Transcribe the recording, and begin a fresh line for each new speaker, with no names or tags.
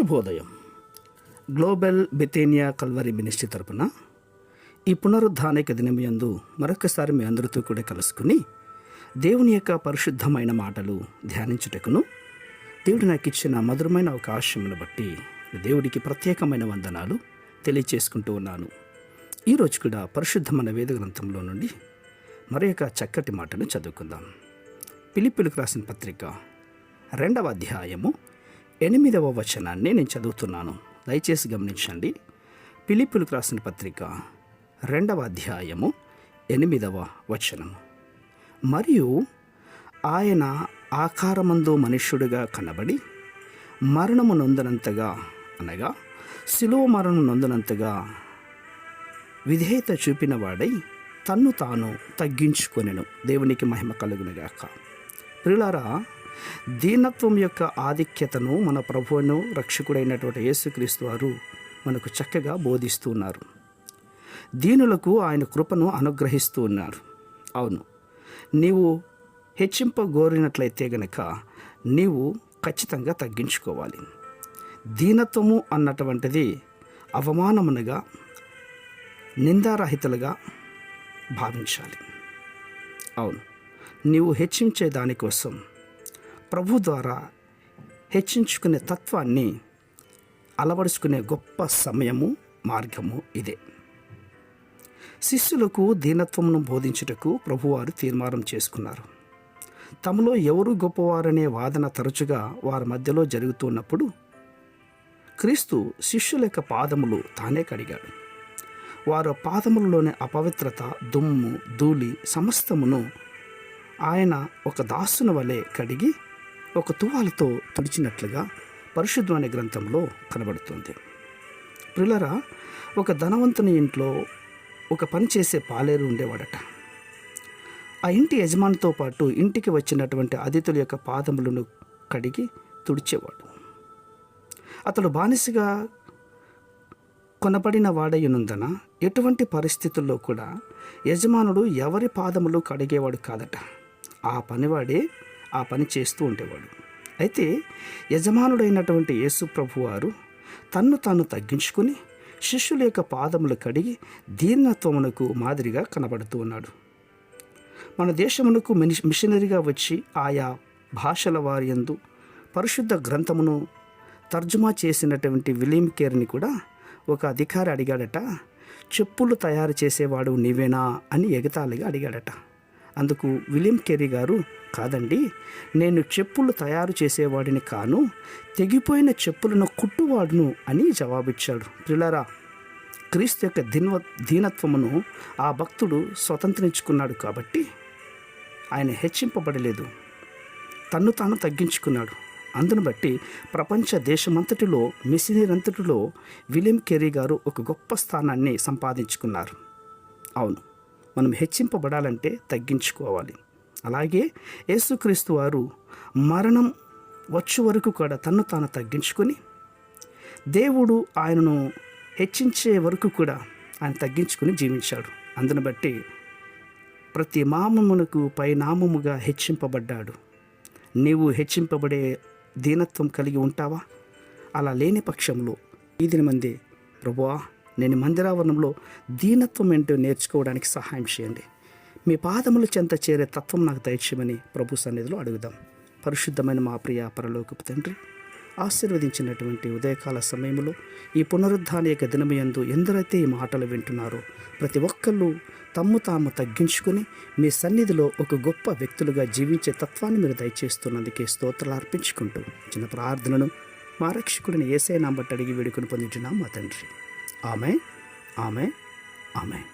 శుభోదయం. Global బెతేనియా Calvary ministry తరపున ఈ పునరుద్ధానిక దినమయందు మరొకసారి మీ అందరితో కూడా కలుసుకుని దేవుని యొక్క పరిశుద్ధమైన మాటలు ధ్యానించుటకును దేవుడు నాకు ఇచ్చిన మధురమైన అవకాశమును బట్టి దేవుడికి ప్రత్యేకమైన వందనాలు తెలియచేసుకుంటూ ఉన్నాను. ఈరోజు కూడా పరిశుద్ధమైన వేద గ్రంథంలో నుండి మరొక చక్కటి మాటను చదువుకుందాం. ఫిలిప్పీయులకు రాసిన పత్రిక 2వ అధ్యాయము 8వ వచనాన్ని నేను చదువుతున్నాను. దయచేసి గమనించండి. ఫిలిప్పీయులకు రాసిన పత్రిక 2వ అధ్యాయము 8వ వచనము. మరియు ఆయన ఆకారమందు మనుష్యుడిగా కనబడి మరణము నొందనంతగా, అనగా శిలువ మరణం నొందనంతగా విధేయత చూపిన వాడై తన్ను తాను తగ్గించుకొనెను. దేవునికి మహిమ కలుగునుగాక. ప్రియులారా, దీనత్వం యొక్క ఆధిక్యతను మన ప్రభువును రక్షకుడైనటువంటి యేసుక్రీస్తు వారు మనకు చక్కగా బోధిస్తూ ఉన్నారు. దీనులకు ఆయన కృపను అనుగ్రహిస్తూ ఉన్నారు. అవును, నీవు హెచ్చింపగోరినట్లయితే గనక నీవు ఖచ్చితంగా తగ్గించుకోవాలి. దీనత్వము అన్నటువంటిది అవమానమునగా, నిందారహితులుగా భావించాలి. అవును, నీవు హెచ్చించే దానికోసం ప్రభు ద్వారా హెచ్చించుకునే తత్వాన్ని అలవరుచుకునే గొప్ప సమయము, మార్గము ఇదే. శిష్యులకు దీనత్వమును బోధించుటకు ప్రభువారు తీర్మానం చేసుకున్నారు. తమలో ఎవరు గొప్పవారనే వాదన తరచుగా వారి మధ్యలో జరుగుతున్నప్పుడు క్రీస్తు శిష్యుల యొక్క పాదములు తానే కడిగాడు. వారు పాదములలోని అపవిత్రత, దుమ్ము, ధూళి సమస్తమును ఆయన ఒక దాసుని వలె కడిగి ఒక తువాలతో తుడిచినట్లుగా పరిశుద్ధమైన గ్రంథంలో కనబడుతుంది. ప్రియులారా, ఒక ధనవంతుని ఇంట్లో ఒక పని చేసే పాలేరు ఉండేవాడట. ఆ ఇంటి యజమానితో పాటు ఇంటికి వచ్చినటువంటి అతిథుల యొక్క పాదములను కడిగి తుడిచేవాడు. అతడు బానిసగా కొనబడిన వాడయ్యునందున ఎటువంటి పరిస్థితుల్లో కూడా యజమానుడు ఎవరి పాదములు కడిగేవాడు కాదట. ఆ పనివాడే ఆ పని చేస్తూ ఉండేవాడు. అయితే యజమానుడైనటువంటి యేసు ప్రభు వారు తన్ను తాను తగ్గించుకుని శిష్యుల యొక్క పాదములు కడిగి దీనత్వమునకు మాదిరిగా కనబడుతూ ఉన్నాడు. మన దేశమునకు మిషనరీగా వచ్చి ఆయా భాషల వారి యందు పరిశుద్ధ గ్రంథమును తర్జుమా చేసినటువంటి విలియం కేరీని కూడా ఒక అధికారి అడిగాడట, చెప్పులు తయారు చేసేవాడు నీవేనా అని ఎగతాళిగా అడిగాడట. అందుకు విలియం కేరీ గారు, కాదండి, నేను చెప్పులు తయారు చేసేవాడిని కాను, తెగిపోయిన చెప్పులను కుట్టువాడును అని జవాబిచ్చాడు. ప్రియులారా, క్రీస్తు యొక్క దీనత్వమును ఆ భక్తుడు స్వతంత్రించుకున్నాడు కాబట్టి ఆయన హెచ్చింపబడలేదు, తన్ను తాను తగ్గించుకున్నాడు. అందును బట్టి ప్రపంచ దేశమంతటిలో, మిషనరీలంతటిలో విలియం కేరీ గారు ఒక గొప్ప స్థానాన్ని సంపాదించుకున్నారు. అవును, మనం హెచ్చింపబడాలంటే తగ్గించుకోవాలి. అలాగే యేసుక్రీస్తు వారు మరణం వచ్చే వరకు కూడా తన్ను తాను తగ్గించుకొని దేవుడు ఆయనను హెచ్చించే వరకు కూడా ఆయన తగ్గించుకొని జీవించాడు. అందును బట్టి ప్రతి నామమునకు పై నామముగా హెచ్చింపబడ్డాడు. నీవు హెచ్చింపబడే దీనత్వం కలిగి ఉంటావా? అలా లేని పక్షంలో ఈ దినమందే, ప్రభువా, నేను మందిరావరణంలో దీనత్వం ఏంటో నేర్చుకోవడానికి సహాయం చేయండి, మీ పాదముల చెంత చేరే తత్వం నాకు దయచేయమని ప్రభు సన్నిధిలో అడుగుదాం. పరిశుద్ధమైన మా ప్రియ పరలోకపు తండ్రి, ఆశీర్వదించినటువంటి ఉదయకాల సమయంలో ఈ పునరుద్ధానిక దినమయందు ఎందరైతే ఈ మాటలు వింటున్నారో ప్రతి ఒక్కళ్ళు తమ్ము తాము తగ్గించుకుని మీ సన్నిధిలో ఒక గొప్ప వ్యక్తులుగా జీవించే తత్వాన్ని మీరు దయచేస్తున్నందుకే స్తోత్రాలు అర్పించుకుంటూ చిన్న ప్రార్థనను మా రక్షకుడిని యేసయ్య నామమున అడిగి వేడుకొని పొందుచున్నాం మా తండ్రి. Amen, amen, amen.